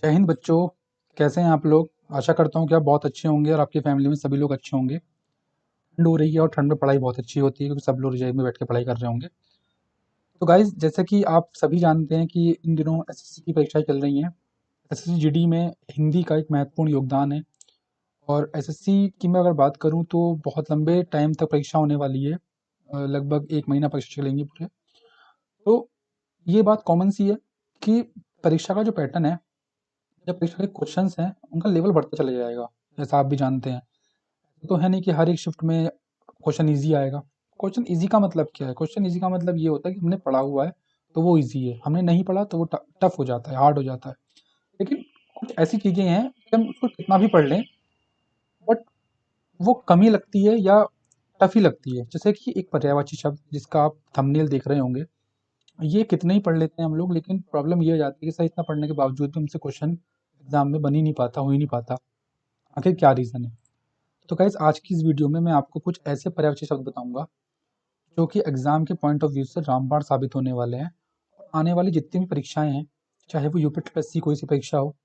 जय हिंद बच्चों। कैसे हैं आप लोग? आशा करता हूँ कि आप बहुत अच्छे होंगे और आपकी फैमिली में सभी लोग अच्छे होंगे। ठंड हो रही है और ठंड में पढ़ाई बहुत अच्छी होती है क्योंकि सब लोग रजाई में बैठ के पढ़ाई कर रहे होंगे। तो गाइज, जैसे कि आप सभी जानते हैं कि इन दिनों एसएससी की परीक्षाएं चल रही हैं। एसएससी जीडी में हिंदी का एक महत्वपूर्ण योगदान है। और एसएससी की मैं अगर बात करूँ तो बहुत लंबे टाइम तक परीक्षा होने वाली है। लगभग 1 महीना परीक्षा चलेंगी पूरे। तो ये बात कॉमन सी है कि परीक्षा का जो पैटर्न है, जब परीक्षा के क्वेश्चंस हैं उनका लेवल बढ़ता चला जाएगा। जैसा आप भी जानते हैं, तो है नहीं कि हर एक शिफ्ट में क्वेश्चन ईजी आएगा। क्वेश्चन ईजी का मतलब क्या है? क्वेश्चन ईजी का मतलब ये होता है कि हमने पढ़ा हुआ है तो वो ईजी है, हमने नहीं पढ़ा तो वो टफ हो जाता है, हार्ड हो जाता है। लेकिन कुछ ऐसी चीज़ें हैं कि हम उसको कितना भी पढ़ लें बट वो कमी लगती है या टफ ही लगती है। जैसे कि एक पर्यायवाची शब्द जिसका आप थंबनेल देख रहे होंगे, ये कितने ही पढ़ लेते हैं हम लोग, लेकिन प्रॉब्लम ये हो जाती है कि सर इतना पढ़ने के बावजूद भी हमसे क्वेश्चन एग्जाम में बन ही नहीं पाता, हो ही नहीं पाता। आखिर क्या रीज़न है? तो गाइस, आज की इस वीडियो में मैं आपको कुछ ऐसे पर्यायवाची शब्द बताऊंगा जो कि एग्जाम के पॉइंट ऑफ व्यू से रामबाण साबित होने वाले हैं। और आने वाली जितनी भी परीक्षाएं हैं, चाहे वो यूपीएससी कोई सी परीक्षा हो,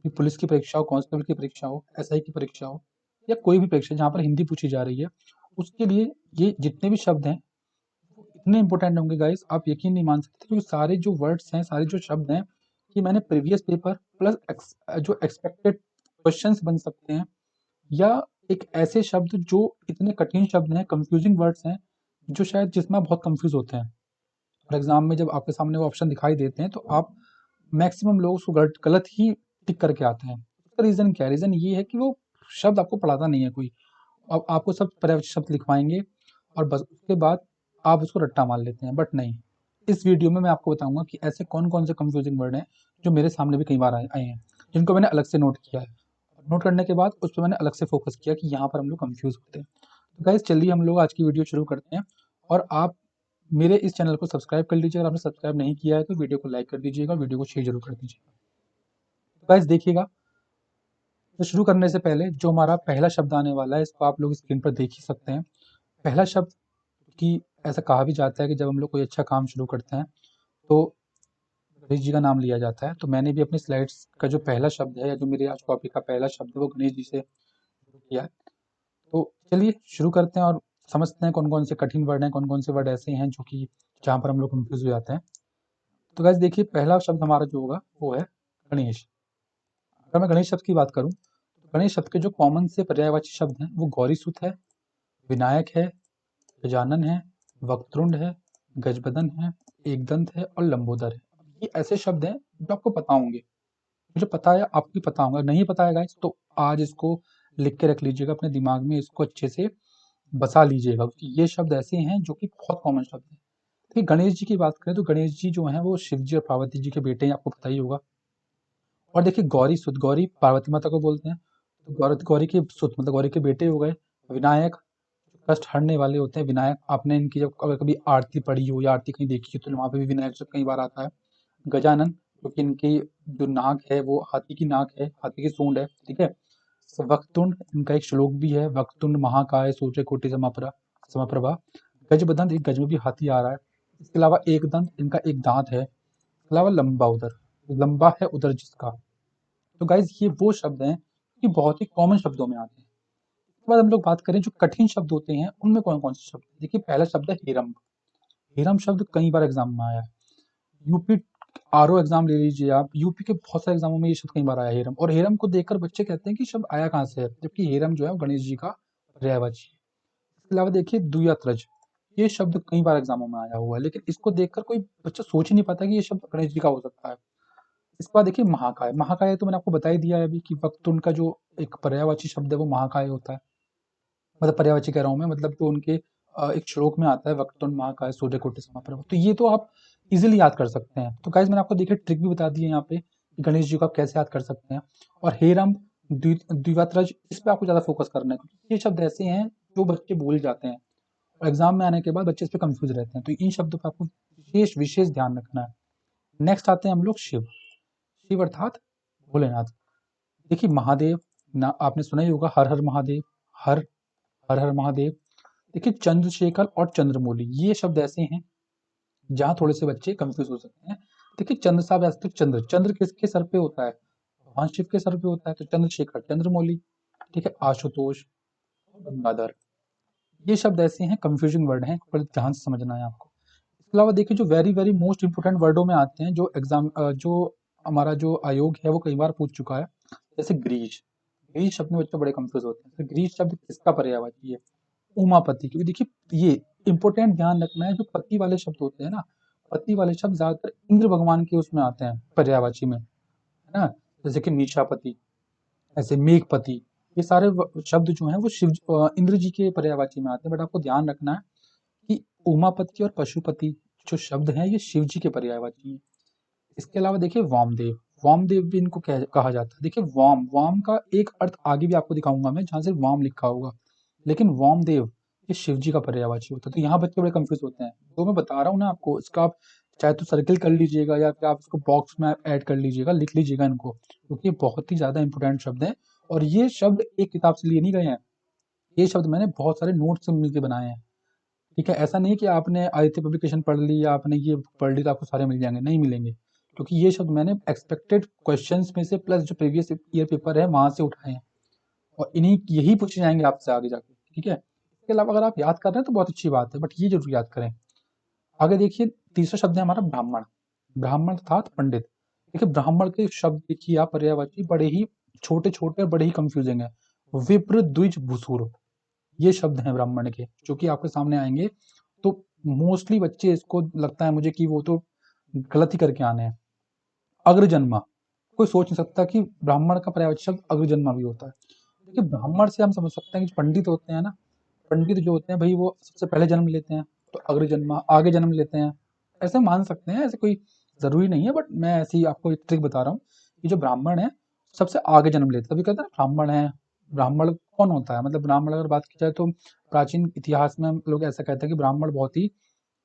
पुलिस की परीक्षा हो, कांस्टेबल की परीक्षा हो, एसआई की परीक्षा हो, या कोई भी परीक्षा जहाँ पर हिंदी पूछी जा रही है, उसके लिए ये जितने भी शब्द हैं वो इतने इंपॉर्टेंट होंगे गाइस, आप यकीन नहीं मान सकते। क्योंकि सारे जो वर्ड्स हैं, सारे जो शब्द हैं, कि मैंने प्रीवियस पेपर प्लस जो एक्सपेक्टेड क्वेश्चंस बन सकते हैं, या एक ऐसे शब्द जो इतने कठिन शब्द हैं, कंफ्यूजिंग वर्ड्स हैं, जो शायद जिसमें आप बहुत कंफ्यूज होते हैं। और एग्जाम में जब आपके सामने वो ऑप्शन दिखाई देते हैं तो आप मैक्सिमम लोग उसको गलत गलत ही टिक करके आते हैं। उसका रीज़न क्या है? रीज़न ये है कि वो शब्द आपको पढ़ाता नहीं है कोई। अब आपको सब पर्यायवाची शब्द लिखवाएंगे और बस उसके बाद आप उसको रट्टा मार लेते हैं, बट नहीं। इस वीडियो में मैं आपको बताऊंगा कि ऐसे कौन कौन से कंफ्यूजिंग वर्ड हैं जो मेरे सामने भी कई बार आए आए हैं, जिनको मैंने अलग से नोट किया है। नोट करने के बाद उस पर मैंने अलग से फोकस किया कि यहाँ पर हम लोग कंफ्यूज होते हैं। तो गाइज, चलिए हम लोग आज की वीडियो शुरू करते हैं। और आप मेरे इस चैनल को सब्सक्राइब कर लीजिए। अगर आपने सब्सक्राइब नहीं किया है तो वीडियो को लाइक कर दीजिएगा, वीडियो को शेयर जरूर कर दीजिएगा। तो गाइज देखिएगा, तो शुरू करने से पहले जो हमारा पहला शब्द आने वाला है, इसको आप लोग स्क्रीन पर देख ही सकते हैं। पहला शब्द कि ऐसा कहा भी जाता है कि जब हम लोग कोई अच्छा काम शुरू करते हैं तो गणेश जी का नाम लिया जाता है। तो मैंने भी अपनी स्लाइड्स का जो पहला शब्द है, या जो मेरे आज टॉपिक का पहला शब्द है, वो गणेश जी से शुरू किया है। तो चलिए शुरू करते हैं और समझते हैं कौन कौन से कठिन वर्ड हैं, कौन कौन से वर्ड ऐसे हैं जो कि जहाँ पर हम लोग कंफ्यूज हो जाते हैं। तो गाइस देखिए, पहला शब्द हमारा जो होगा वो है गणेश। अगर मैं गणेश शब्द की बात करूँ तो गणेश शब्द के जो कॉमन से पर्यायवाची शब्द हैं वो गौरीसुत है, विनायक है, गजानन है, वक्तृंड है, गजबदन है, एकदंत है और लंबोदर है। ये ऐसे शब्द हैं जो आपको पता होंगे। मुझे पता है, आपको भी पता होगा। नहीं पता है गाइस तो आज इसको लिख के रख लीजिएगा अपने दिमाग में, इसको अच्छे से बसा लीजिएगा, क्योंकि ये शब्द ऐसे हैं जो कि बहुत कॉमन शब्द हैं। देखिए, गणेश जी की बात करें तो गणेश जी जो हैं वो शिव जी और पार्वती जी के बेटे हैं, आपको पता ही होगा। और देखिए, गौरी सुत, गौरी पार्वती माता को बोलते हैं, तो गौरी गौरी के सुत मतलब गौरी के बेटे हो गए। विनायक, कष्ट हरने वाले होते हैं विनायक। आपने इनकी जब अगर कभी आरती पढ़ी हो या आरती कहीं देखी हो तो वहाँ पे भी विनायक शब्द कई बार आता है। गजानन, क्योंकि इनकी जो नाक है वो हाथी की नाक है, हाथी की सूंड है, ठीक है। वक्रतुंड, इनका एक श्लोक भी है, वक्रतुंड महाकाय सूर्यकोटि समप्रभा। गजबदंत, एक गज में भी हाथी आ रहा है। इसके अलावा एक दंत, इनका एक दांत है। इसके अलावा लंबा उदर, लंबा है उदर जिसका। तो गाइज ये वो शब्द हैं कि बहुत ही कॉमन शब्दों में आते हैं। उसके बाद हम लोग बात करें जो कठिन शब्द होते हैं उनमें कौन कौन से शब्द हैं। देखिए, पहला शब्द है हेरम्ब। हेरम्ब शब्द कई बार एग्जाम में आया है। यूपी आरओ एग्जाम ले लीजिए आप, यूपी के बहुत सारे एग्जामों में ये शब्द कई बार आया है, हेरम। और हेरम को देखकर बच्चे कहते हैं कि शब्द आया कहाँ से है, जबकि हेरम जो है वो गणेश जी का पर्यायवाची है। इसके अलावा देखिए द्वियात्रज, ये शब्द कई बार एग्जामों में आया हुआ है, लेकिन इसको देखकर कोई बच्चा सोच ही नहीं पाता कि ये शब्द गणेश जी का हो सकता है। इसके बाद देखिए महाकाय। महाकाय तो मैंने आपको बता ही दिया है अभी कि वक्तुंड का जो एक पर्यायवाची शब्द है वो महाकाय होता है। मतलब पर्यायवाची कह रहा हूँ मैं, मतलब जो उनके एक श्लोक में आता है, वक्रतुंड महाकाय सूर्यकोटि समप्रभ। तो ये तो आप इजीली याद कर सकते हैं। तो गाइज मैंने आपको देखिए ट्रिक भी बता दी है यहाँ पे कि गणेश जी को आप कैसे याद कर सकते हैं। और हेरम, द्विवात्रज, इस पे आपको ज्यादा फोकस करना है क्योंकि ये शब्द ऐसे हैं जो बच्चे भूल जाते हैं और एग्जाम में आने के बाद बच्चे इस पे कंफ्यूज रहते हैं। तो इन शब्दों पर आपको विशेष विशेष ध्यान रखना है। नेक्स्ट आते हैं हम लोग शिव। शिव अर्थात भोलेनाथ। देखिए महादेव, ना आपने सुना ही होगा, हर हर महादेव, हर हर हर महादेव। देखिए चंद्रशेखर और चंद्रमौली, ये शब्द ऐसे हैं जहाँ थोड़े से बच्चे कंफ्यूज हो सकते हैं। देखिए चंद्र साहब, ऐसे तो चंद्र, चंद्र किसके सर पे होता है? भगवान शिव के सर पे होता है, तो चंद्रशेखर, चंद्रमौली, ठीक है, आशुतोष, गंगाधर। ये शब्द ऐसे हैं, कंफ्यूजिंग वर्ड हैं, पर ध्यान से समझना है आपको। इसके अलावा देखिए जो वेरी वेरी मोस्ट इंपोर्टेंट वर्डों में आते हैं, जो एग्जाम जो हमारा जो आयोग है वो कई बार पूछ चुका है, जैसे ग्रीस। ग्रीस शब्द में बच्चे बड़े कंफ्यूज होते हैं, तो ग्रीस शब्द किसका पर्यायवाची है? उमापति। क्योंकि देखिए ये इंपॉर्टेंट ध्यान रखना है, जो पति वाले शब्द होते हैं ना, पति वाले शब्द ज्यादातर इंद्र भगवान के उसमें आते हैं पर्यायवाची में, है ना। जैसे कि मीशापति, ऐसे मेघपति, ये सारे शब्द जो हैं वो इंद्र जी के पर्यायवाची में आते हैं। बट आपको ध्यान रखना है कि उमापति और पशुपति जो शब्द हैं ये शिव जी के पर्यायवाची हैं। इसके अलावा देखिए वामदेव, वामदेव भी इनको कहा जाता है। देखिए वाम, वाम का एक अर्थ आगे भी आपको दिखाऊंगा मैं, जहाँ से वाम लिखा होगा, लेकिन वामदेव ये शिव जी का पर्यायवाची होता है। तो यहाँ बच्चे बड़े कंफ्यूज होते हैं। तो मैं बता रहा हूँ ना आपको, इसका आप चाहे तो सर्किल कर लीजिएगा या फिर आप इसको बॉक्स में ऐड कर लीजिएगा, लिख लीजिएगा इनको, क्योंकि ये बहुत ही ज्यादा इंपॉर्टेंट शब्द है। और ये शब्द एक किताब से लिए नहीं गए हैं, ये शब्द मैंने बहुत सारे नोट्स से मिलकर बनाए हैं, ठीक है। ऐसा नहीं कि आपने आदित्य पब्लिकेशन पढ़ ली या आपने ये पढ़ ली तो आपको सारे मिल जाएंगे, नहीं मिलेंगे, क्योंकि ये शब्द मैंने एक्सपेक्टेड क्वेश्चंस में से प्लस जो प्रीवियस ईयर पेपर है वहां से उठाए हैं, और इन्हीं यही पूछे जाएंगे आपसे आगे जाके, ठीक है। इसके अलावा अगर आप याद कर रहे हैं तो बहुत अच्छी बात है, बट ये जरूर याद करें। आगे देखिए तीसरा शब्द है हमारा ब्राह्मण। ब्राह्मण अर्थात पंडित। देखिए ब्राह्मण के शब्द देखिए आप पर्यायवाची बड़े ही छोटे छोटे और बड़े ही कंफ्यूजिंग है। विप्र द्विज भूसुर, ये शब्द हैं ब्राह्मण के, जो कि आपके सामने आएंगे। तो मोस्टली बच्चे इसको लगता है मुझे कि वो तो गलत ही करके आने हैं। अग्रजन्मा, कोई सोच नहीं सकता कि ब्राह्मण का पर्यायवाची शब्द अग्रजन्मा भी होता है। देखिए ब्राह्मण से हम समझ सकते हैं कि पंडित होते हैं ना, पंडित जो होते हैं भाई वो सबसे पहले जन्म लेते हैं, तो अग्रजन्मा आगे जन्म लेते हैं, ऐसे मान सकते हैं, ऐसे कोई जरूरी नहीं है, बट मैं ऐसे ही आपको एक ट्रिक बता रहा हूँ कि जो ब्राह्मण है सबसे आगे जन्म लेते हैं। तभी कहते हैं ना ब्राह्मण है। ब्राह्मण कौन होता है, मतलब ब्राह्मण अगर बात की जाए तो प्राचीन इतिहास में हम लोग ऐसा कहते हैं कि ब्राह्मण बहुत ही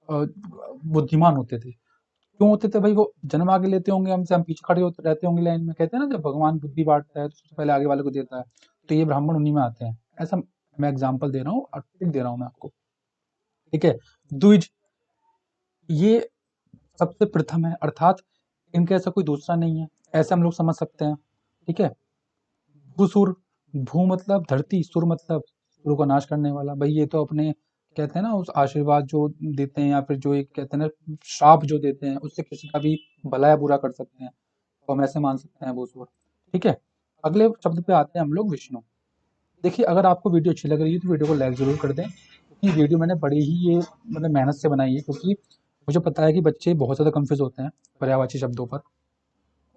बुद्धिमान होते थे। क्यों होते थे भाई? वो जन्म आगे लेते होंगे हमसे, हम पीछे खड़े होते रहते होंगे लाइन में। कहते हैं ना जब भगवान बुद्धि बांटता है तो सबसे पहले आगे वाले को देता है, तो ये ब्राह्मण उन्हीं में आते हैं। ऐसा मैं एग्जाम्पल दे रहा हूँ और टिप दे रहा हूँ मैं आपको, ठीक है। द्विज, ये सबसे प्रथम है, अर्थात इनका ऐसा कोई दूसरा नहीं है, ऐसे हम लोग समझ सकते हैं, ठीक है। भूसुर, भू मतलब धरती, सुर मतलब सुर को नाश करने वाला। भाई ये तो अपने कहते हैं ना उस आशीर्वाद जो देते हैं या फिर जो एक कहते हैं ना श्राप जो देते हैं, उससे किसी का भी भला या बुरा कर सकते हैं, तो हम ऐसे मान सकते हैं भूसुर, ठीक है। अगले शब्द पे आते हैं हम लोग, विष्णु। देखिए अगर आपको वीडियो अच्छी लग रही है तो वीडियो को लाइक जरूर कर दें, क्योंकि वीडियो मैंने बड़ी ही ये मतलब मेहनत से बनाई है, क्योंकि मुझे पता है कि बच्चे बहुत ज़्यादा कंफ्यूज होते हैं पर्यायवाची शब्दों पर।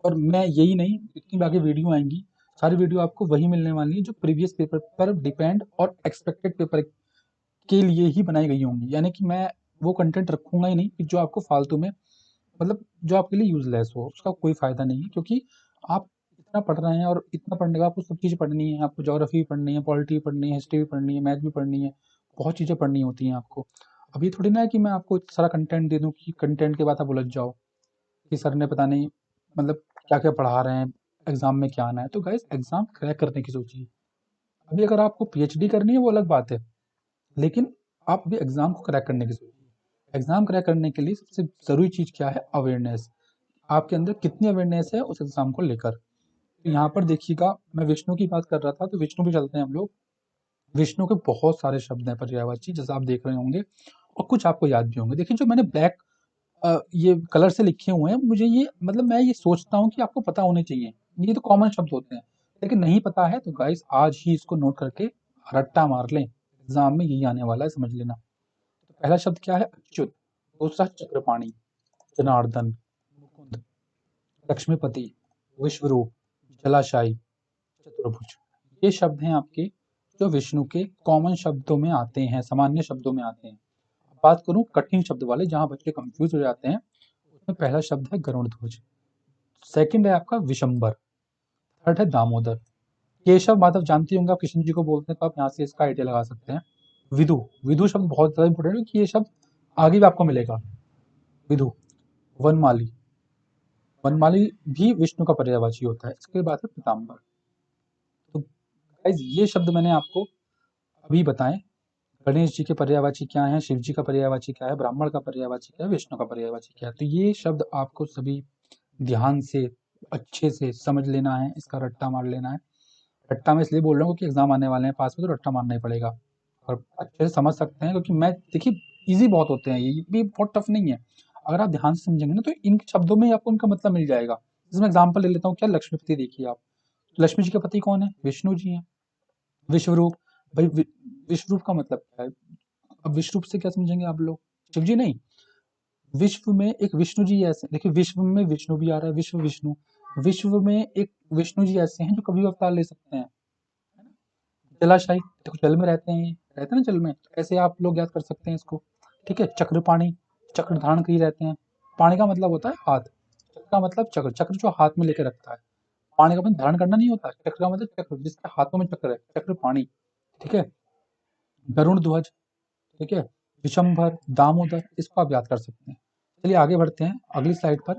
और मैं यही नहीं, जितनी भी आगे वीडियो आएंगी सारी वीडियो आपको वही मिलने वाली है जो प्रीवियस पेपर पर डिपेंड और एक्सपेक्टेड पेपर के लिए ही बनाई गई होंगी। यानी कि मैं वो कंटेंट रखूंगा ही नहीं कि जो आपको फालतू में, मतलब जो आपके लिए यूजलेस हो, उसका कोई फायदा नहीं है। क्योंकि आप इतना पढ़ रहे हैं और इतना पढ़ने के बाद आपको सब चीज़ें पढ़नी है, आपको ज्योग्राफी भी पढ़नी है, पॉलिटी भी पढ़नी है, हिस्ट्री भी पढ़नी है, मैथ भी पढ़नी है, बहुत चीज़ें पढ़नी होती हैं आपको। अब ये थोड़ी ना है कि मैं आपको इतना सारा कंटेंट दे दूँ कि कंटेंट के बाद आप उलझ जाओ कि सर ने पता नहीं मतलब क्या क्या पढ़ा रहे हैं, एग्जाम में क्या आना है। तो गाइस एग्जाम क्रैक करने की सोचिए। अभी अगर आपको पीएचडी करनी है वो अलग बात है, लेकिन आप अभी एग्जाम को क्रैक करने की सोचिए। एग्जाम क्रैक करने के लिए सबसे जरूरी चीज क्या है? अवेयरनेस। आपके अंदर कितनी अवेयरनेस है उस एग्जाम को लेकर। तो यहाँ पर देखिएगा, मैं विष्णु की बात कर रहा था तो विष्णु भी चलते हैं हम लोग। विष्णु के बहुत सारे शब्द हैं पर्यायवाची, जैसे आप देख रहे होंगे, और कुछ आपको याद भी होंगे। देखिए जो मैंने ब्लैक ये कलर से लिखे हुए हैं, मुझे ये मतलब मैं ये सोचता हूँ कि आपको पता होने चाहिए, ये तो कॉमन शब्द होते हैं, लेकिन नहीं पता है तो गाइस आज ही इसको नोट करके रट्टा मार लें, एग्जाम में यही आने वाला है, समझ लेना। तो पहला शब्द क्या है? अच्युत। दूसरा चक्रपाणी, जनार्दन, मुकुंद, लक्ष्मीपति, विश्वरूप, जलाशायी, चतुर्भुज। ये शब्द हैं आपके जो विष्णु के कॉमन शब्दों में आते हैं, सामान्य शब्दों में आते हैं। बात करूं कठिन शब्द वाले, जहां बच्चे कंफ्यूज हो जाते हैं, उसमें पहला शब्द है गरुड़ ध्वज, सेकंड है आपका विशंबर, थर्ड है दामोदर। केशव माधव जानते होंगे आप, कृष्ण जी को बोलते हैं, तो आप यहाँ से इसका आइडिया लगा सकते हैं। विदु, विदु शब्द बहुत ज्यादा इंपॉर्टेंट है कि ये शब्द आगे भी आपको मिलेगा। विदु, वनमाली, वनमाली भी विष्णु का पर्यायवाची होता है। इसके बाद है पीताम्बर। तो गाइस ये शब्द मैंने आपको अभी बताएं, गणेश जी के पर्यायवाची क्या है, शिव जी का पर्यायवाची क्या है, ब्राह्मण का पर्यायवाची क्या है, विष्णु का पर्यायवाची क्या है। तो ये शब्द आपको सभी ध्यान से अच्छे से समझ लेना है, इसका रट्टा मार लेना है। रट्टा मैं इसलिए बोल रहा हूँ क्योंकि एग्जाम आने वाले हैं पास में, तो रट्टा मारना ही पड़ेगा। और अच्छे से समझ सकते हैं क्योंकि मैं देखिए इजी बहुत होते हैं, ये भी बहुत टफ नहीं है। अगर आप ध्यान से समझेंगे ना तो इन शब्दों में ही आपको इनका मतलब मिल जाएगा। जैसे मैं एग्जाम्पल ले लेता हूँ, क्या लक्ष्मीपति देखिए आप, लक्ष्मी जी के पति कौन है? विष्णु जी हैं। विश्वरूप, भाई विश्वरूप का मतलब क्या है? अब विश्वरूप से क्या समझेंगे आप लोग? शिव जी नहीं, विश्व में एक विष्णु जी ऐसे, देखिए विश्व में विष्णु भी आ रहा है, विश्व विष्णु, विश्व में एक विष्णु जी ऐसे हैं जो कभी भी अवतार ले सकते हैं। जलाशय, देखो जल में रहते हैं, ये रहते हैं ना जल में, तो ऐसे आप लोग याद कर सकते हैं इसको। ठीक है, चक्र पाणी, चक्र धारण किए रहते हैं। पानी का मतलब होता है हाथ, चक्र का मतलब चक्र, चक्र जो हाथ में लेके रखता है। पानी का मतलब धारण करना नहीं होता, चक्र का मतलब चक्र जिसके हाथों में चक्र है, चक्र पाणी। ठीक है, गरुण ध्वज, ठीक है, विशंभर, दामोदर, इसको आप याद कर सकते हैं। चलिए आगे बढ़ते हैं अगली स्लाइड पर।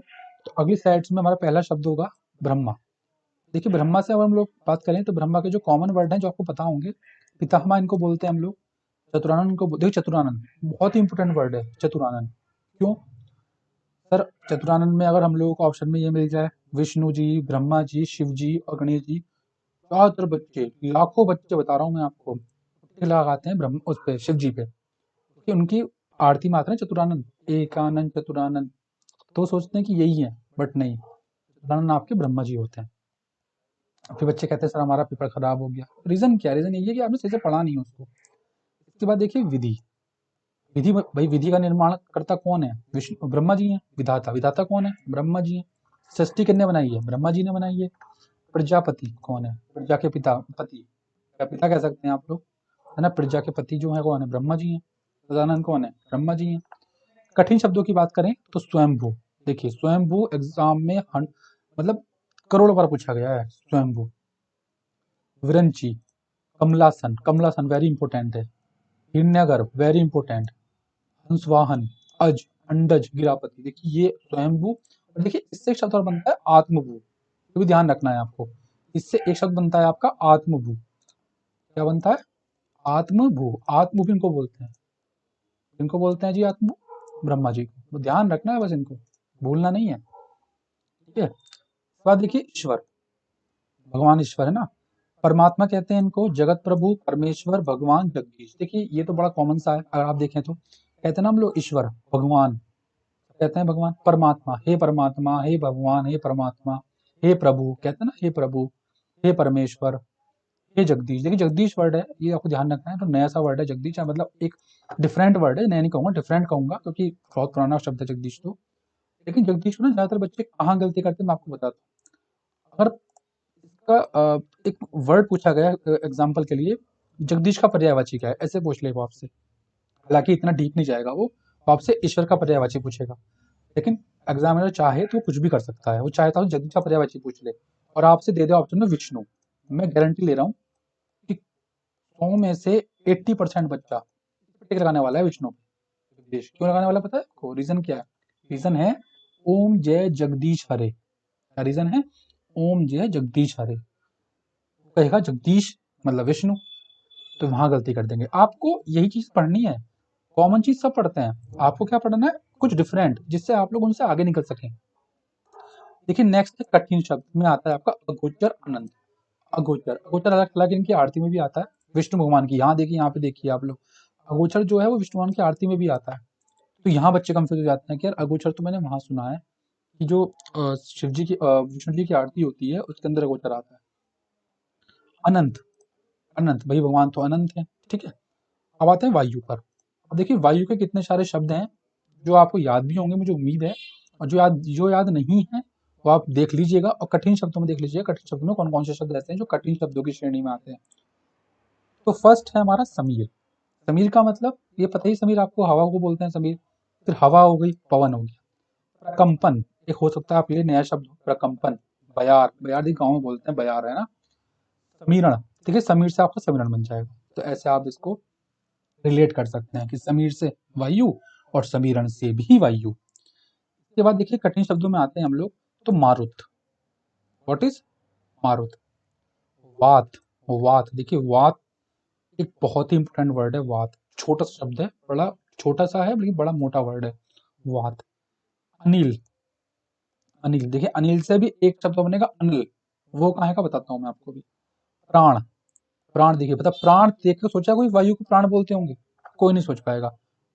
तो अगली स्लाइड में हमारा पहला शब्द होगा ब्रह्मा। देखिए ब्रह्मा से अगर हम लोग बात करें तो ब्रह्मा के जो कॉमन वर्ड हैं जो आपको पता होंगे, पितामह इनको बोलते हैं हम लोग, चतुरानन इनको देखिए, चतुरानन बहुत ही इंपॉर्टेंट वर्ड है चतुरानन। क्यों सर? चतुरानन में अगर हम लोगों को ऑप्शन में ये मिल जाए, विष्णु जी, ब्रह्मा जी, शिव जी और गणेश जी, ज्यादातर बच्चे, लाखों बच्चे बता रहा हूँ मैं आपको, टिक लगाते हैं ब्रह्म उस पे, शिव जी पे, क्योंकि उनकी आरती में आते हैं चतुरानन, एकानन चतुरानन। तो सोचते हैं कि यही है, बट नहीं, चतुरानन आपके ब्रह्मा जी होते हैं। फिर बच्चे कहते हैं सर हमारा पेपर खराब हो गया। रीजन क्या है? रीजन यही है कि आपने सही से पढ़ा नहीं है उसको। इसके बाद देखिए विधि, विधि भाई विधि का निर्माण करता कौन है? विष्णु, ब्रह्मा जी हैं। विधाता, विधाता कौन है? ब्रह्मा जी हैं। सृष्टि किसने बनाई है? ब्रह्मा जी ने बनाई है। प्रजापति कौन है? प्रजा के पिता, पति या पिता कह सकते हैं आप लोग, है ना। प्रजा के पति जो है कौन है? ब्रह्मा जी हैं। सदानंद कौन है? ब्रह्मा जी हैं। कठिन शब्दों की बात करें तो स्वयंभू, देखिए स्वयंभू एग्जाम में मतलब करोड़ों बार पूछा गया है स्वयंभू। विरंची, कमलासन, कमलासन वेरी इंपॉर्टेंट है। हिरण्यगर्भ वेरी इंपॉर्टेंट। हंसवाहन, अज, अंडज, गिरापति, देखिए ये स्वयंभू। और देखिए इससे एक शब्द और बनता है आत्मभू, ये भी ध्यान रखना है आपको। इससे एक शब्द बनता है आपका आत्मभू। क्या बनता है? आत्मभू। आत्मभू इनको बोलते हैं, इनको बोलते हैं जी आत्मभू, ब्रह्मा जी को। तो ध्यान रखना है बस, इनको भूलना नहीं है। ठीक है, उसके बाद देखिए ईश्वर, भगवान ईश्वर है ना। परमात्मा कहते हैं इनको, जगत प्रभु, परमेश्वर, भगवान, जगदीश। देखिए ये तो बड़ा कॉमन सा है, अगर आप देखें तो कहते हैं ना हम लोग ईश्वर, भगवान कहते हैं, भगवान, परमात्मा, हे परमात्मा, हे भगवान, हे परमात्मा, हे प्रभु कहते हैं ना, हे प्रभु, हे परमेश्वर, हे जगदीश। देखिए जगदीश वर्ड है, ये आपको ध्यान रखना है, तो नया सा वर्ड है जगदीश, मतलब एक डिफरेंट वर्ड है, नया नहीं कहूंगा, डिफरेंट कहूंगा, क्योंकि बहुत पुराना शब्द है जगदीश तो। लेकिन जगदीश में ना ज्यादातर बच्चे कहाँ गलती करते हैं मैं आपको बताता हूँ। अगर इसका एक वर्ड पूछा गया एग्जाम्पल के लिए, जगदीश का पर्यायवाची क्या है, ऐसे पूछ ले वो आपसे। हालांकि इतना डीप नहीं जाएगा वो आपसे ईश्वर का पर्यायवाची पूछेगा। लेकिन एग्जामिनर चाहे तो कुछ भी कर सकता है, वो चाहता है जगदीश का पर्यायवाची पूछ ले और आपसे दे दे ऑप्शन में विष्णु। मैं गारंटी ले रहा हूँ कि 100 में से 80% बच्चा टिक लगाने वाला है विष्णु पे। जगदीश क्यों लगाने वाला है पता है आपको? रीजन क्या है? रीजन है ओम जय जगदीश हरे। क्या रीजन है? ओम जय जगदीश हरे। कहेगा जगदीश मतलब विष्णु, तो वहां गलती कर देंगे। आपको यही चीज पढ़नी है, कॉमन चीज सब पढ़ते हैं, आपको क्या पढ़ना है? कुछ डिफरेंट, जिससे आप लोग उनसे आगे निकल सकें। देखिए नेक्स्ट कठिन शब्द में आता है आपका अगोचर अनंत। अगोचर, अगोचर अलग अलग इनकी आरती में भी आता है, विष्णु भगवान की। यहाँ देखिए, यहाँ पे देखिए आप लोग, अगोचर जो है वो विष्णु भगवान की आरती में भी आता है। तो यहाँ बच्चे कंफ्यूज हो जाते हैं कि यार अगोचर तो मैंने वहां सुना है कि जो शिव जी की विष्णु जी की आरती होती है उसके अंदर अगोचर आता है। अनंत, अनंत भाई भगवान तो अनंत है। ठीक है, अब आते हैं वायु पर। अब देखिए वायु के कितने सारे शब्द हैं जो आपको याद भी होंगे, मुझे उम्मीद है, और जो याद नहीं है वो आप देख लीजिएगा, और कठिन शब्दों में देख लीजिएगा कठिन शब्दों में कौन कौन से शब्द ऐसे हैं जो कठिन शब्दों की श्रेणी में आते हैं। तो फर्स्ट है हमारा समीर। समीर का मतलब ये पता ही, समीर आपको हवा को बोलते हैं समीर। फिर हवा हो गई, पवन हो गया। प्रकंपन एक हो सकता है आपके लिए नया शब्द, प्रकंपन। बयार, बयार भी गाँव में बोलते हैं बयार, है ना। समीरण, देखिए समीर से आपका समीरण बन जाएगा, तो ऐसे आप इसको रिलेट कर सकते हैं कि समीर से वायु और समीरण से भी वायु। इसके बाद देखिए कठिन शब्दों में आते हैं हम लोग, तो मारुत। व्हाट इज मारुत? वात, वात देखिए वात एक बहुत ही इंपॉर्टेंट वर्ड है। वात छोटा सा शब्द है, बड़ा छोटा सा है लेकिन बड़ा मोटा वर्ड है वात। अनिल, अनिल। देखिए अनिल से भी एक शब्द बनेगा अनिल, वो कहाँ का बताता हूँ मैं आपको भी। प्राण। प्राण देखिए पता, प्राण देख के सोचा कोई वायु को प्राण बोलते होंगे? कोई नहीं सोच पाएगा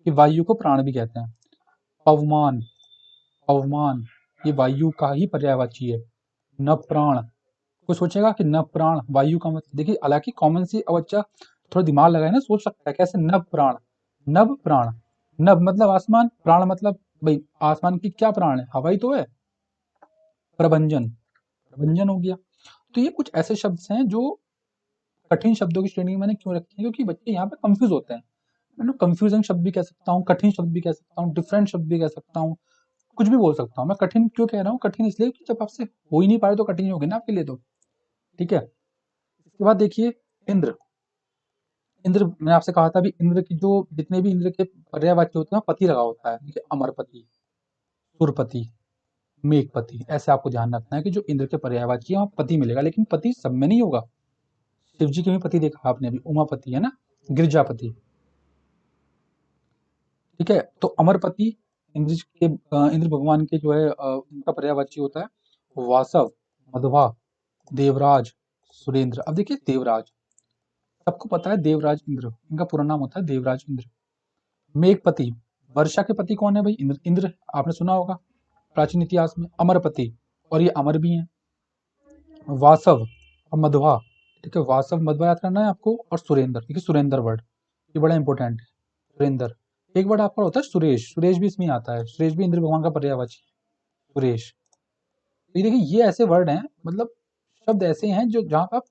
कि वायु को प्राण भी कहते हैं। पवमान। पवमान ये वायु का ही पर्यायवाची है। न प्राण, कोई सोचेगा कि न प्राण वायु का मतलब, देखिए हालांकि कॉमन सी बच्चा थोड़ा दिमाग लगाए ना सोच सकता है कैसे नभ प्राण। नभ प्राण, नभ मतलब आसमान, प्राण मतलब भाई आसमान की क्या प्राण है, हवा ही तो है। प्रभंजन, प्रभंजन हो गया। तो ये कुछ ऐसे शब्द हैं जो कठिन शब्दों की श्रेणी में मैंने क्यों रखे हैं, क्योंकि बच्चे यहाँ पे कंफ्यूज होते हैं। मैंने कंफ्यूजन शब्द भी कह सकता हूँ, कठिन शब्द भी कह सकता हूँ, डिफरेंट शब्द भी कह सकता हूँ, कुछ भी बोल सकता हूँ। मैं कठिन क्यों कह रहा हूँ, कठिन इसलिए कि जब आपसे हो ही नहीं पाए तो कठिन ही होगी ना आपके लिए तो। ठीक है, इसके बाद देखिए इंद्र। इंद्र मैंने आपसे कहा था भी, इंद्र की जो जितने भी इंद्र के पर्यायवाची होते हैं पति लगा होता है। ठीक है, अमरपति, सुरपति, मेघपति, ऐसे आपको ध्यान रखना है कि जो इंद्र के पर्यायवाची है वहाँ पति मिलेगा, लेकिन पति सब में नहीं होगा। शिव जी के भी पति देखा आपने अभी, उमापति है ना, गिरजापति। ठीक है, तो अमरपति इंद्र भगवान के जो है उनका पर्यायवाची होता है वासव, मध्वा, देवराज, सुरेंद्र। अब देखिए देवराज, सबको पता है देवराज इंद्र, इनका पूरा नाम होता है देवराज इंद्र। मेघपति, वर्षा के पति कौन है भाई, इंद्र। इंद्र आपने सुना होगा प्राचीन इतिहास में। अमरपति, और ये अमर भी हैं। वासव और मध्वा, ठीक है, वासव मध्वा याद करना है आपको। और सुरेंद्र, देखिए सुरेंद्र वर्ड ये बड़ा इंपॉर्टेंट है। सुरेंद्र, एक वर्ड आपका होता है सुरेश, सुरेश भी इसमें आता है, सुरेश भी इंद्र भगवान का पर्यायवाची है, सुरेश। तो ये देखिए ये ऐसे वर्ड हैं, मतलब शब्द ऐसे हैं जो जहाँ पे आप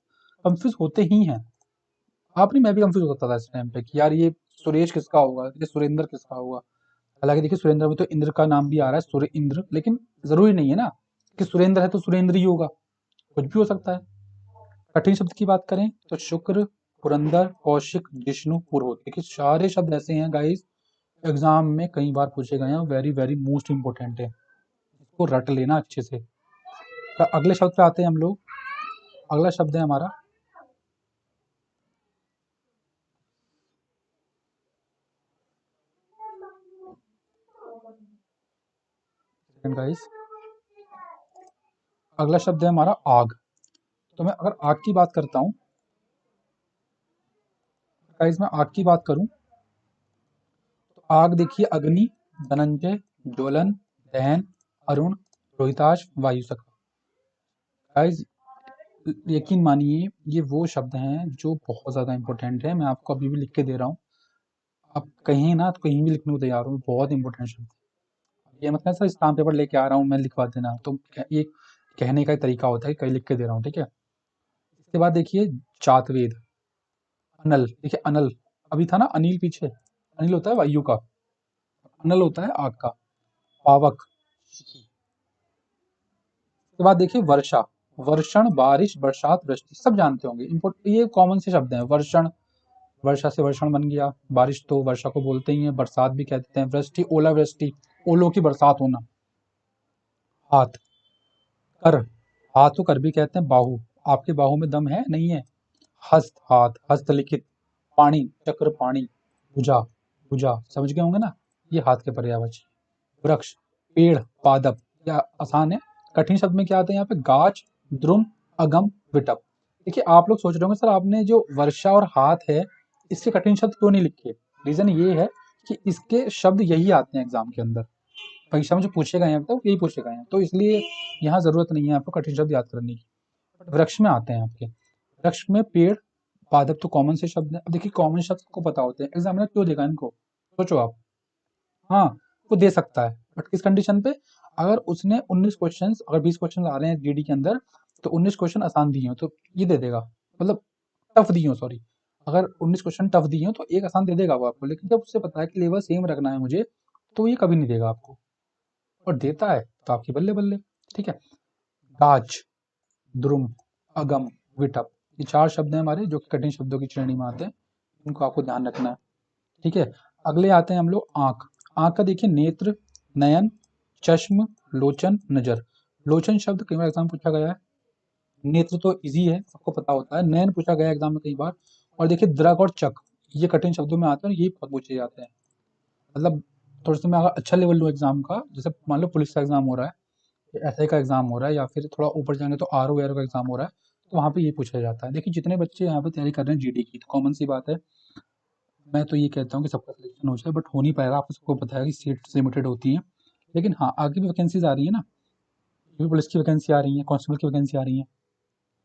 कंफ्यूज होते ही हैं। आप नहीं, मैं भी कंफ्यूज होता था इस टाइम पे कि यार ये सुरेश किसका होगा, ये सुरेंद्र किसका होगा। हालांकि देखिए सुरेंद्र में तो इंद्र का नाम भी आ रहा है, सूर्य इंद्र, लेकिन जरूरी नहीं है ना कि सुरेंद्र है तो सुरेंद्र ही होगा, कुछ भी हो सकता है। कठिन शब्द की बात करें तो शुक्र, पुरंदर, कौशिक, जिष्णु, पुरोहित। देखिए सारे शब्द ऐसे हैं गाइस, एग्जाम में कई बार पूछे गए हैं, वेरी वेरी मोस्ट इंपोर्टेंट है, इसको रट लेना अच्छे से। तो अगले शब्द पे आते हैं हम लोग। अगला शब्द है हमारा, गाइस अगला शब्द है हमारा आग। तो मैं अगर आग की बात करता हूँ, गाइस मैं आग की बात करूं तो आग देखिए अग्नि, धनंजय, ज्वलन, दहन, अरुण, रोहिताश, वायु सखा। गाइस यकीन मानिए ये वो शब्द हैं जो बहुत ज़्यादा इंपॉर्टेंट है, मैं आपको अभी भी लिख के दे रहा हूँ। आप कहीं ना तो कहीं भी लिखने को तैयार हो, बहुत इंपॉर्टेंट शब्द है। ये मतलब सर स्टाम्प पेपर लेके आ रहा हूँ मैं लिखवा देना, तो ये कहने का एक तरीका होता है, कहीं लिख के दे रहा हूँ। ठीक है, इसके बाद देखिए जातवेद। अनल, देखिए अनल अभी था ना, अनिल पीछे, अनिल होता है वायु का, अनल होता है आग का। पावक। उसके बाद देखिए वर्षा, वर्षण, बारिश, बरसात, वृष्टि, सब जानते होंगे। ये कॉमन से शब्द हैं। वर्षण, वर्षा से वर्षण बन गया, बारिश तो वर्षा को बोलते ही हैं, बरसात भी कहते हैं, वृष्टि ओलावृष्टि, ओलों की बरसात होना। हाथ, कर, हाथ को कर भी कहते हैं। बाहु, आपके बाहु में दम है नहीं है। हस्त, हाथ, हस्तलिखित। पानी, चक्र पानी। भुजा, भुजा समझ गए होंगे ना, ये हाथ के पर्यायवाची। वृक्ष, पेड़, पादप, या आसान है। कठिन शब्द में क्या आता है यहाँ पे, गाछ, द्रुम, अगम, विटप। देखिए आप लोग सोच रहे होंगे सर आपने जो वर्षा और हाथ है इसके कठिन शब्द क्यों नहीं लिखे। रीजन ये है कि इसके शब्द यही आते हैं एग्जाम के अंदर, परीक्षा में जो पूछे गए हैं तो यही पूछे गए हैं, तो इसलिए यहाँ जरूरत नहीं है आपको कठिन शब्द याद करने की। वृक्ष में आते हैं आपके, वृक्ष में पेड़, पादप तो कॉमन से शब्द है। अब देखिए कॉमन शब्द को पता होते हैं, एग्जामिनर क्यों देगा इनको, सोचो आप। हाँ, वो दे सकता है बट किस कंडीशन पे, अगर उसने 19 क्वेश्चंस, अगर 20 क्वेश्चन आ रहे हैं जीडी के अंदर तो 19 क्वेश्चन आसान दिए हो तो ये दे देगा, मतलब टफ दिए हो सॉरी, अगर 19 क्वेश्चन टफ दिए हो तो एक आसान दे देगा वो आपको। लेकिन जब उससे पता है कि लेवल सेम रखना है मुझे, तो ये कभी नहीं देगा आपको, और देता है तो आपकी बल्ले बल्ले। ठीक है, गाछ, द्रुम, अगम, विटप, ये 4 शब्द हैं हमारे जो कि कठिन शब्दों की श्रेणी में आते हैं, इनको आपको ध्यान रखना है। ठीक है, अगले आते हैं हम लोग आंख। आंख का देखिए नेत्र, नयन, चश्म, लोचन, नजर। लोचन शब्द कई बार एग्जाम पूछा गया है। नेत्र तो इजी है, सबको पता होता है। नयन पूछा गया है एग्जाम में कई बार। और देखिए द्रग और चक, ये कठिन शब्दों में आते हैं और यही बहुत पूछे जाते हैं। मतलब थोड़ा सा मैं अगर अच्छा लेवल लूँ एग्जाम का, जैसे मान लो पुलिस का एग्जाम हो रहा है, एसआई का एग्जाम हो रहा है या फिर थोड़ा ऊपर जाएंगे तो आरओ एरो का एग्जाम हो रहा है, तो वहाँ पे ये पूछा जाता है। देखिए जितने बच्चे यहाँ पे तैयारी कर रहे हैं जीडी की, तो कॉमन सी बात है, मैं तो ये कहता हूँ कि सबका सिलेक्शन हो जाए, बट हो नहीं पाएगा। आपको सबको पता है कि सीट्स लिमिटेड होती हैं, लेकिन हाँ आगे भी वैकेंसीज आ रही है ना, पुलिस की वैकेंसी आ रही है, कांस्टेबल की वैकेंसी आ रही है,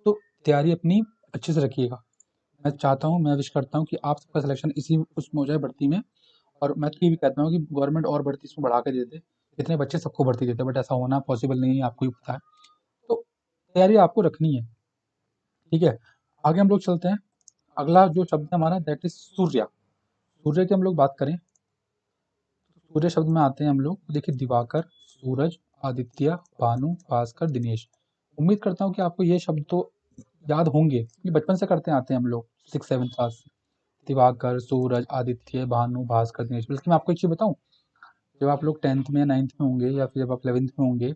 तो तैयारी अपनी अच्छे से रखिएगा। मैं चाहता हूँ, मैं विश करता हूँ कि आप सबका सिलेक्शन इसी उसमें हो जाए, भर्ती में। और मैं तो ये भी कहता हूँ कि गवर्नमेंट और भर्ती इसमें बढ़ा के दे दे, इतने बच्चे सबको भर्ती देते हैं, बट ऐसा होना पॉसिबल नहीं है, आपको ही पता है। तो तैयारी आपको रखनी है, ठीक है। आगे हम लोग चलते हैं। अगला जो शब्द है हमारा, दैट इज सूर्य। सूर्य की हम लोग बात करें, सूर्य शब्द में आते हैं हम लोग, देखिए दिवाकर, सूरज, आदित्य, भानु, भास्कर, दिनेश। उम्मीद करता हूँ कि आपको ये शब्द तो याद होंगे, ये बचपन से करते आते हैं हम लोग 6-7 क्लास से। दिवाकर, सूरज, आदित्य, भानु, भास्कर, दिनेश। बल्कि मैं आपको एक चीज बताऊं, जब आप लोग 10th में 9th में होंगे या फिर जब आप 11th में होंगे,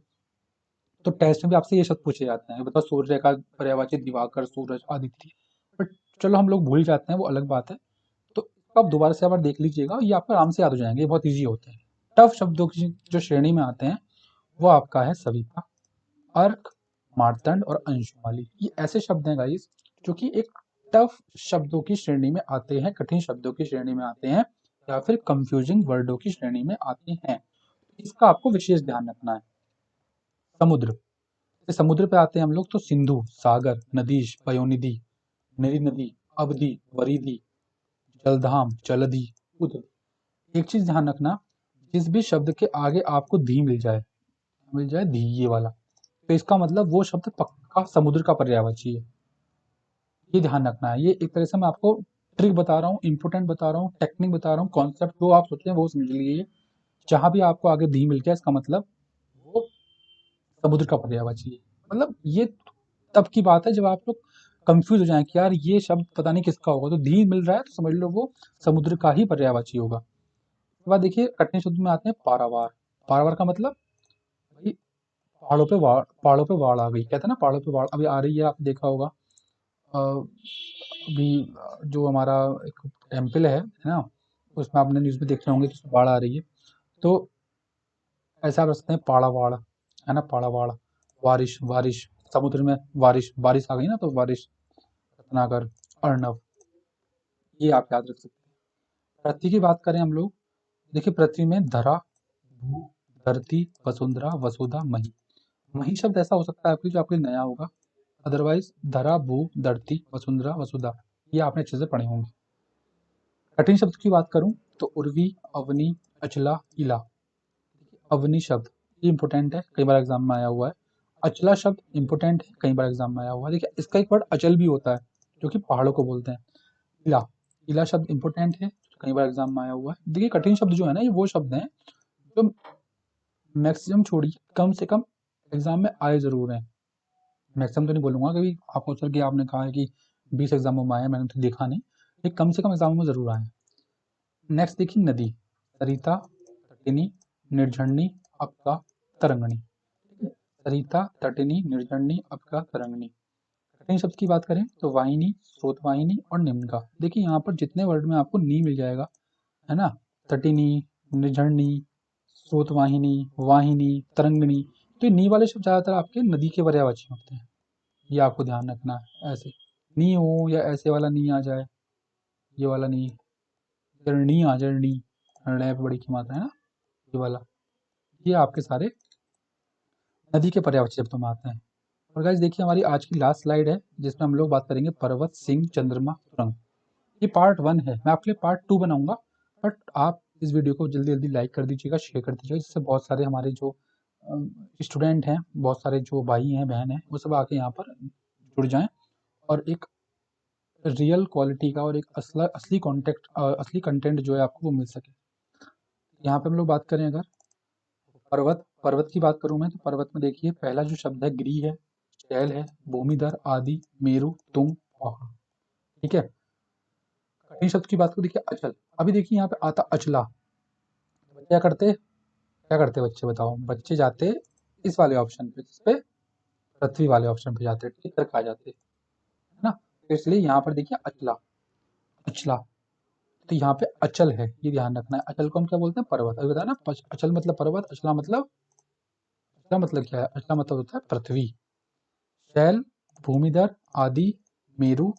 तो टेस्ट में भी आपसे ये शब्द पूछे जाते हैं, बताओ सूर्य का पर्यायवाची दिवाकर, सूरज, आदित्य। बट चलो हम लोग भूल जाते हैं, वो अलग बात है। तो आप दोबारा से एक बार देख लीजिएगा, ये आपको आराम से याद हो जाएंगे, ये बहुत ईजी होते हैं। टफ शब्दों की जो श्रेणी में आते हैं वो आपका है सविता, अर्क, मार्तंड और अंशुमाली। ये ऐसे शब्द हैं गाइस जो कि एक टफ शब्दों की श्रेणी में आते हैं, कठिन शब्दों की श्रेणी में आते हैं, या फिर कंफ्यूजिंग वर्डों की श्रेणी में आते हैं। इसका आपको विशेष ध्यान रखना है। समुद्र, समुद्र पे आते हैं हम लोग, तो सिंधु, सागर, नदीश, पयोनिधि, नरी नदी, अवधि, वरिधि, जलधाम, जलधि, उदधि। एक चीज ध्यान रखना, जिस भी शब्द के आगे आपको धी मिल जाए धी, ये वाला, तो इसका मतलब वो शब्द पक्का समुद्र का पर्यायवाची है। ये ध्यान रखना है। ये एक तरह से मैं आपको ट्रिक बता रहा हूँ, इंपोर्टेंट बता रहा हूँ, टेक्निक बता रहा हूँ, कॉन्सेप्ट जो आप सोचते हैं वो समझ लीजिए। जहां भी आपको आगे धी मिल गया, इसका मतलब वो समुद्र का पर्यायवाची है। मतलब ये तब की बात है जब आप लोग कंफ्यूज हो जाएं कि यार ये शब्द पता नहीं किसका होगा, तो धी मिल रहा है तो समझ लो वो समुद्र का ही पर्यायवाची होगा। उसके बाद देखिए कठिन शब्द में आते हैं पारावार। पारावार का मतलब भाई पहाड़ों पे बाढ़ आ गई, कहते हैं ना पहाड़ों पे बाढ़ अभी आ रही है, आप देखा होगा। अभी जो हमारा एक टेम्पल है ना, उसमें आपने न्यूज़ में देखे होंगे कि बाढ़ आ रही है। तो ऐसा आप रख सकते हैं पाड़ा बाढ़, है ना, पाड़ा बाढ़। बारिश बारिश, समुद्र में बारिश बारिश आ गई ना, तो बारिश, रत्नाकर, अर्णव, ये आप याद रख सकते हैं। पृथ्वी की बात करें हम लोग, देखिए पृथ्वी में धरा, भू, धरती, वसुंधरा, वसुधा, मही। मही शब्द ऐसा हो सकता है आपके जो आपके लिए नया होगा, अदरवाइज धरा, भू, धरती, वसुंधरा, वसुधा, ये आपने अच्छे से पढ़े होंगे। कठिन शब्द की बात करूं तो उर्वी, अवनी, अचला, इला। अवनी शब्द ये इंपोर्टेंट है, कई बार एग्जाम में आया हुआ है। अचला शब्द इंपोर्टेंट है, कई बार एग्जाम में आया हुआ है। देखिए इसका एक वर्ड अचल भी होता है, जो कि पहाड़ों को बोलते हैं। इला, इला शब्द इंपोर्टेंट है, कई बार एग्जाम में आया हुआ है। देखिए कठिन शब्द जो है ना, ये वो शब्द हैं जो मैक्सिमम छोड़िए, कम से कम एग्जाम में आए जरूर हैं। मैक्सिमम तो नहीं बोलूंगा, कभी आपको चल के आपने कहा है कि 20 एग्जामों में आए, मैंने तो देखा नहीं, लेकिन कम से कम एग्जामों में जरूर आए। नेक्स्ट देखिए नदी, सरिता, तटिनी, निर्झरणी, अपका, तरंगणी। सरिता, तटिनी, निर्झरणी, अपका, तरंगणी। कठिन शब्द की बात करें तो वाहिनी, स्रोतवाहिनी और निम्नका। देखिए यहाँ पर जितने वर्ड में आपको नी मिल जाएगा, है ना, तटिनी, निर्झरणी, स्रोतवाहिनी, वाहिनी, तरंगणी, तो ये नी वाले शब्द ज्यादातर आपके नदी के पर्यायवाची होते हैं। ये आपको ध्यान रखना है। ऐसे नी हो या ऐसे वाला नी आ जाए, ये वाला नी, जरनी आ जरनी, णय पे बड़ी की मात्रा है ना, ये वाला, ये आपके सारे नदी के पर्यायवाची शब्दों में आते हैं। और गाइस देखिए हमारी आज की लास्ट स्लाइड है, जिसमें हम लोग बात करेंगे पर्वत, सिंह, चंद्रमा, सुरंग। ये पार्ट 1 है, मैं आपके लिए पार्ट 2 बनाऊंगा। बट आप इस वीडियो को जल्दी जल्दी लाइक कर दीजिएगा, शेयर कर दीजिएगा, जिससे बहुत सारे हमारे जो स्टूडेंट हैं, बहुत सारे जो भाई हैं बहन हैं, वो सब आके यहाँ पर जुड़ जाएं, और एक रियल क्वालिटी का और एक असली कंटेंट जो है आपको वो मिल सके। यहाँ पे हम लोग बात करें अगर पर्वत, पर्वत की बात करूं मैं, तो पर्वत में देखिए पहला जो शब्द है गिरी है, शैल है, भूमिधर, आदि, मेरु, तुंग, पहाड़। ठीक है। कठिन शब्द की बात करूं, देखिए अचल। अभी देखिए यहाँ पे आता अचला, क्या करते बच्चे बताओ, बच्चे जाते इस वाले ऑप्शन पे, जिस पे पृथ्वी वाले ऑप्शन पे जाते, टिक आ जाते, है ना। तो इसलिए यहाँ पर देखिए अचला, अचला, तो यहाँ पे अचल है, ये ध्यान रखना है। अचल को हम क्या बोलते हैं, पर्वत। अभी बताया ना, अचल मतलब पर्वत, अचला मतलब अचला मतलब क्या है? अचला मतलब होता है पृथ्वी। शैल, भूमिधर, आदि, मेरु,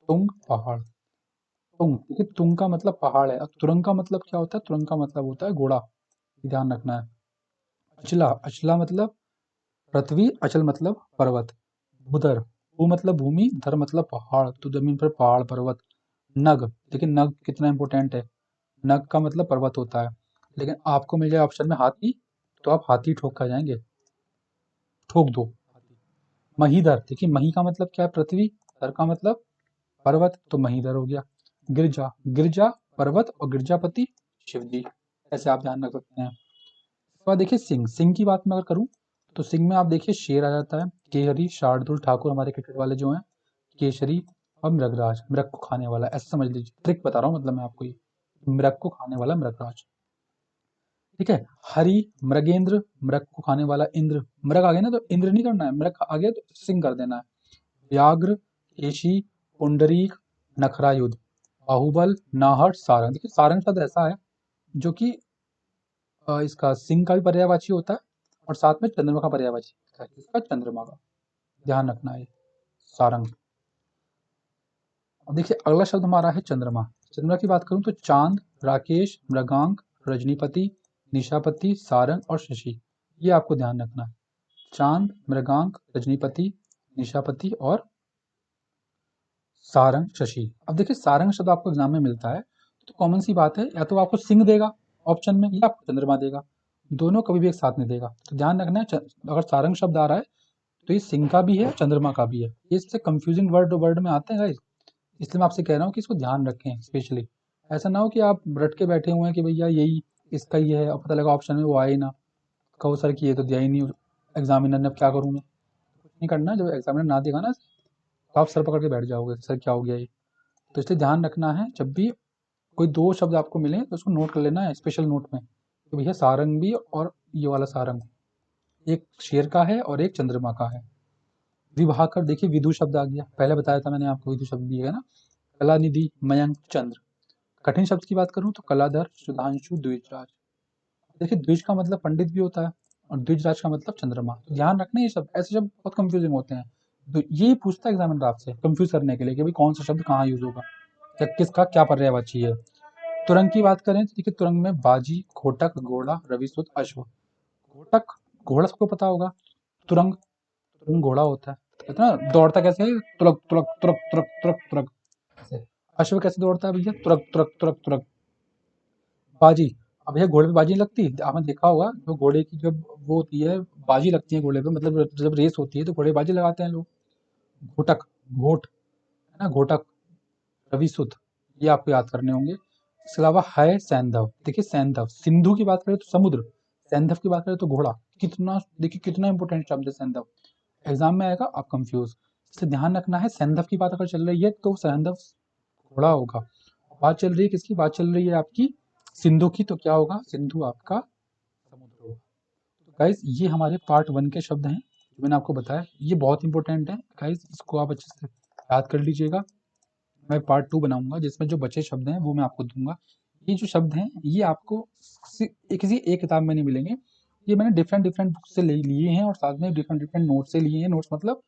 तुंग, पहाड़। तुंग, देखिए तुंग का मतलब पहाड़ है, और तुरंग का मतलब क्या होता है? तुरंग का मतलब होता है घोड़ा, ध्यान रखना है। अचला, अचला मतलब पृथ्वी, अचल मतलब पर्वत। भूधर, भू मतलब भूमि, धर मतलब पहाड़, तो जमीन पर पहाड़ पर्वत। नग, देखिए नग कितना इंपॉर्टेंट है। नग का मतलब पर्वत होता है, लेकिन आपको मिल जाए ऑप्शन में हाथी, तो आप हाथी ठोक कर जाएंगे, ठोक दो। महीधर, देखिए मही का मतलब क्या है? पृथ्वी, धर का मतलब पर्वत, तो महीधर हो गया। गिरजा, गिरजा पर्वत, और गिरजापति शिव जी, ऐसे आप ध्यान रख सकते हैं। इसके बाद देखिए सिंह, सिंह की बात मैं अगर करूं तो सिंह में आप देखिए शेर आ जाता है, केहरी, शार्दुल ठाकुर, हमारे क्रिकेट वाले जो हैं, केसरी, और मृगराज, मृग को खाने वाला, ऐसा समझ लीजिए, ट्रिक बता रहा हूँ मतलब मैं आपको, ये मृग को खाने वाला मृगराज। ठीक है। हरि, मृगेंद्र, मृग को खाने वाला इंद्र, मृग आ गया ना तो इंद्र नहीं करना है, मृग आ गया तो सिंह कर देना है। व्याघ्र, केशी, पुंडरीक, नखरायुध, बाहुबल, नाहर, सारंग। देखिए सारंग शब्द ऐसा है जो कि इसका सिंह का भी पर्यायवाची होता है, और साथ में चंद्रमा का पर्यायवाची होता है, इसका चंद्रमा का, ध्यान रखना है, सारंग। अब देखिए अगला शब्द हमारा है चंद्रमा। चंद्रमा की बात करूं तो चांद, राकेश, मृगांक, रजनीपति, निशापति, सारंग और शशि, ये आपको ध्यान रखना है। चांद, मृगांक, रजनीपति, निशापति और सारंग, शशि। अब देखिए सारंग शब्द आपको एग्जाम में मिलता है, तो कॉमन सी बात है, या तो आपको सिंह देगा ऑप्शन में, या आपको चंद्रमा देगा, दोनों कभी भी एक साथ नहीं देगा, तो ध्यान रखना है अगर सारंग शब्द आ रहा है तो ये सिंह का भी है, चंद्रमा का भी है, ये इससे कंफ्यूजिंग वर्ड वर्ड में आते हैं गाइस, इसलिए मैं आपसे कह रहा हूँ कि इसको ध्यान रखें स्पेशली। ऐसा ना हो कि आप रट के बैठे हुए हैं कि भैया यही इसका ही है, और पता लगा ऑप्शन में वो आए ही ना, कहो सर कि ये तो दिया ही नहीं एग्जामिनर ने, अब क्या करूँ मैं? कुछ नहीं करना, जब एग्जामिनर ना देगा ना तो आप सर पकड़ के बैठ जाओगे, सर क्या हो गया ये। तो इसलिए ध्यान रखना है, जब भी कोई दो शब्द आपको मिले तो उसको नोट कर लेना है स्पेशल नोट में, कि भैया सारंग भी और ये वाला सारंग, एक शेर का है और एक चंद्रमा का है। विभाकर, देखिए विदु शब्द आ गया, पहले बताया था मैंने आपको, विदु शब्द भी है ना। कलानिधि, मयंक, चंद्र। कठिन शब्द की बात करूं तो कलाधर, सुधांशु, द्विजराज। देखिए द्विज का मतलब पंडित भी होता है, और द्विजराज का मतलब चंद्रमा, तो ध्यान रखना, ये शब्द ऐसे शब्द बहुत कंफ्यूजिंग होते हैं, तो ये पूछता है एग्जामिनर आपसे कंफ्यूज करने के लिए कि भाई कौन सा शब्द कहाँ यूज होगा, या किसका क्या पर्यायवाची है। तुरंग की बात करें तो देखिए तुरंग में बाजी, घोटक, घोड़ा, रविसुत, अश्व। घोटक, घोड़ा सबको पता होगा। तुरंग, तुरंग घोड़ा होता है, कहते हैं ना दौड़ता कैसे है, तुरक तुरक तुरक तुरक तुरक तुरक ऐसे। अश्व कैसे दौड़ता है भैया, तुरक तुरक तुरक तुरक। बाजी, अब भैया घोड़े पे बाजी नहीं लगती, आपने देखा होगा जो घोड़े की जब वो होती है, बाजी लगती है घोड़े पे, मतलब जब रेस होती है तो घोड़े बाजी लगाते हैं लोग। घोटक, घोट है ना, घोटक, रविसुत, ये आपको याद करने होंगे। इसके अलावा है सैंधव, देखिए सैंधव, सिंधु की बात करें तो समुद्र, सैंधव की बात करें तो घोड़ा, कितना देखिए कितना इंपॉर्टेंट शब्द है सैंधव, एग्जाम में आएगा आप कंफ्यूज, इसलिए ध्यान रखना है, सैंधव की बात अगर चल रही है तो सैंधव घोड़ा होगा। बात चल रही है किसकी, बात चल रही है आपकी सिंधु की, तो क्या होगा, सिंधु आपका समुद्र होगा। तो गाइस ये हमारे पार्ट वन के शब्द हैं जो मैंने आपको बताया, ये बहुत इंपॉर्टेंट है गाइस, इसको आप अच्छे से याद कर लीजिएगा। मैं पार्ट टू बनाऊंगा जिसमें जो बचे शब्द हैं वो मैं आपको दूंगा। ये जो शब्द हैं ये आपको किसी एक किताब में नहीं मिलेंगे, ये मैंने डिफरेंट डिफरेंट बुक से ले लिए हैं, और साथ में डिफरेंट डिफरेंट नोट से लिए हैं, नोट्स मतलब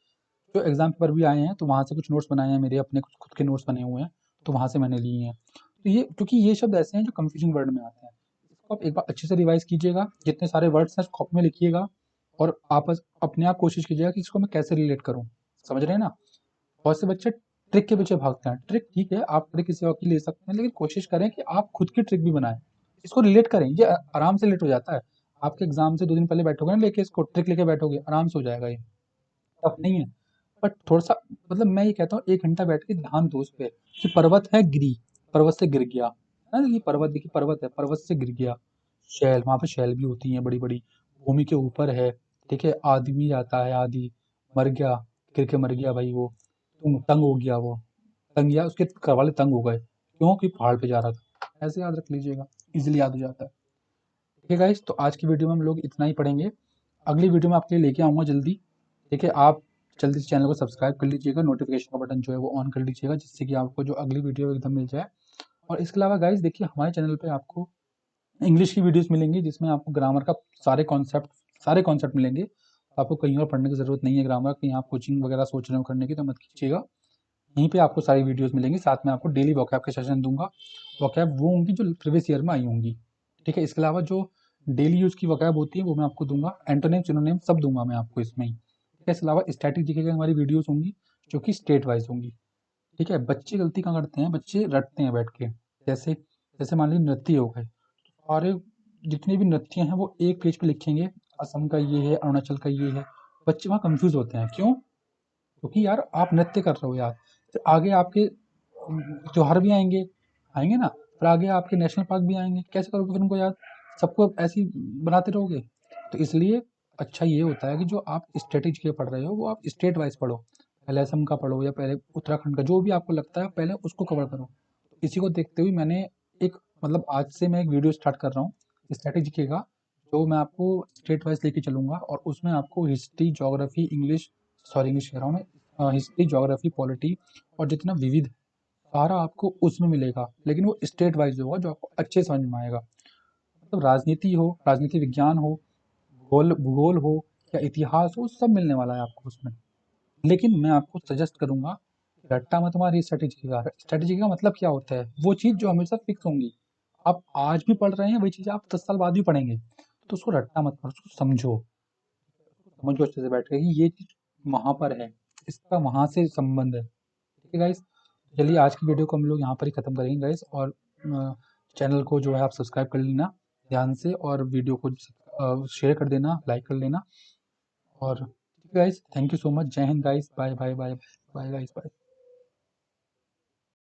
जो एग्जाम पेपर भी आए हैं तो वहाँ से कुछ नोट्स बनाए हैं मेरे, अपने कुछ खुद के नोट्स बने हुए हैं, तो वहाँ से मैंने लिए हैं। तो ये क्योंकि ये शब्द ऐसे हैं जो कंफ्यूजिंग वर्ड में आते हैं, इसको आप एक बार अच्छे से रिवाइज कीजिएगा, जितने सारे वर्ड्स हैं कॉपी में लिखिएगा, और आप अपने आप कोशिश कीजिएगा कि इसको मैं कैसे रिलेट करूँ, समझ रहे हैं ना। बहुत से बच्चे ट्रिक के पीछे भागते हैं, ट्रिक ठीक है, आप ट्रिक किसी और की ले सकते हैं, लेकिन कोशिश करें कि आप खुद की ट्रिक भी बनाएं, इसको रिलेट करें, ये आराम से रिलेट हो जाता है। आपके एग्जाम से 2 दिन पहले बैठोगे ना लेके, इसको ट्रिक लेके बैठोगे, आराम से हो जाएगा ये, टफ नहीं है। बट थोड़ा सा मतलब मैं ये कहता हूँ 1 घंटा बैठ के ध्यान दो उस पे, कि पर्वत है गिरी, पर्वत से गिर गया है ना, ये पर्वत देखिए, पर्वत है, पर्वत से गिर गया। शैल, वहां पे शैल भी होती हैं बड़ी बड़ी, भूमि के ऊपर है। ठीक है, आदमी आता है, आदि, मर गया, गिर के मर गया भाई वो, तंग हो गया वो, तंग या उसके घर वाले तंग हो गए, क्यों कि पहाड़ पे जा रहा था, ऐसे याद रख लीजिएगा, इजिली याद हो जाता है। ठीक है गाइस, तो आज की वीडियो में हम लोग इतना ही पढ़ेंगे, अगली वीडियो में आपके लिए लेके आऊंगा जल्दी। ठीक है, आप जल्दी से चैनल को सब्सक्राइब कर लीजिएगा, नोटिफिकेशन का बटन जो है वो ऑन कर लीजिएगा, जिससे कि आपको जो अगली वीडियो एकदम मिल जाए। और इसके अलावा गाइस देखिए हमारे चैनल पे आपको इंग्लिश की वीडियोस मिलेंगी, जिसमें आपको ग्रामर का सारे कॉन्सेप्ट मिलेंगे, तो आपको कहीं और पढ़ने की ज़रूरत नहीं है ग्रामर, कहीं आप कोचिंग वगैरह सोच रहे हो करने की तो मत कीजिएगा। यहीं पे आपको सारी वीडियोस मिलेंगी, साथ में आपको डेली वोकैब के सेशन दूंगा। वोकैब वो होंगी जो प्रीवियस ईयर में आई होंगी, ठीक है। इसके अलावा जो डेली यूज की वोकैब होती है वो मैं आपको दूंगा, एंटोनिम सिनोनिम सब दूंगा मैं आपको इसमें ही, ठीक है। इसके अलावा स्टैटिक जीके की हमारी वीडियोस होंगी जो कि स्टेट वाइज होंगी, ठीक है। बच्चे गलती कहाँ करते हैं, बच्चे रटते हैं बैठ के। जैसे जैसे मान लीजिए नृत्य हो गए, सारे जितने भी नृत्य हैं वो एक पेज पे लिखेंगे, असम का ये है, अरुणाचल का ये है। बच्चे वहाँ कंफ्यूज होते हैं, क्यों? क्योंकि यार आप नृत्य कर रहे हो यार, फिर आगे आपके त्योहार भी आएंगे, आएंगे ना, फिर आगे आपके नेशनल पार्क भी आएंगे, कैसे करोगे फिर उनको याद? सबको ऐसे ही बनाते रहोगे? तो इसलिए अच्छा ये होता है कि जो आप स्टेटिक के पढ़ रहे हो वो आप स्टेट वाइज पढ़ो, पहले असम का पढ़ो या पहले उत्तराखंड का, जो भी आपको लगता है पहले उसको कवर करो। तो इसी को देखते हुए मैंने एक मतलब आज से मैं एक वीडियो स्टार्ट कर रहा हूँ स्ट्रेटेजी का, जो मैं आपको स्टेट वाइज लेके चलूंगा, और उसमें आपको history, geography, English, sorry English कह रहा हूँ मैं, हिस्ट्री, ज्योग्राफी, पॉलिटी और जितना विविध सारा आपको उसमें मिलेगा, लेकिन वो स्टेट वाइज होगा जो आपको अच्छे समझ में आएगा। मतलब राजनीति हो, राजनीति विज्ञान हो, भूगोल भूगोल हो या इतिहास हो, सब मिलने वाला है आपको उसमें। लेकिन मैं आपको सजेस्ट करूंगा कि रट्टा मत मारिए स्ट्रेटेजी का। स्ट्रेटेजी का मतलब क्या होता है? वो चीज़ जो हमेशा फिक्स होंगी, आप आज भी पढ़ रहे हैं वही चीज़ आप 10 साल बाद भी पढ़ेंगे, तो उसको रट्टा मत मारो, उसको समझो, समझो अच्छे से बैठ के कि ये चीज़ वहाँ पर है, इसका वहाँ से संबंध है, ठीक है गाइस। चलिए आज की वीडियो को हम लोग यहाँ पर ही खत्म करेंगे गाइस, और चैनल को जो है आप सब्सक्राइब कर लेना ध्यान से, और वीडियो को शेयर कर देना, लाइक कर लेना। और ठीक है guys, thank you so much, जय हिंद guys, bye bye bye bye guys, bye.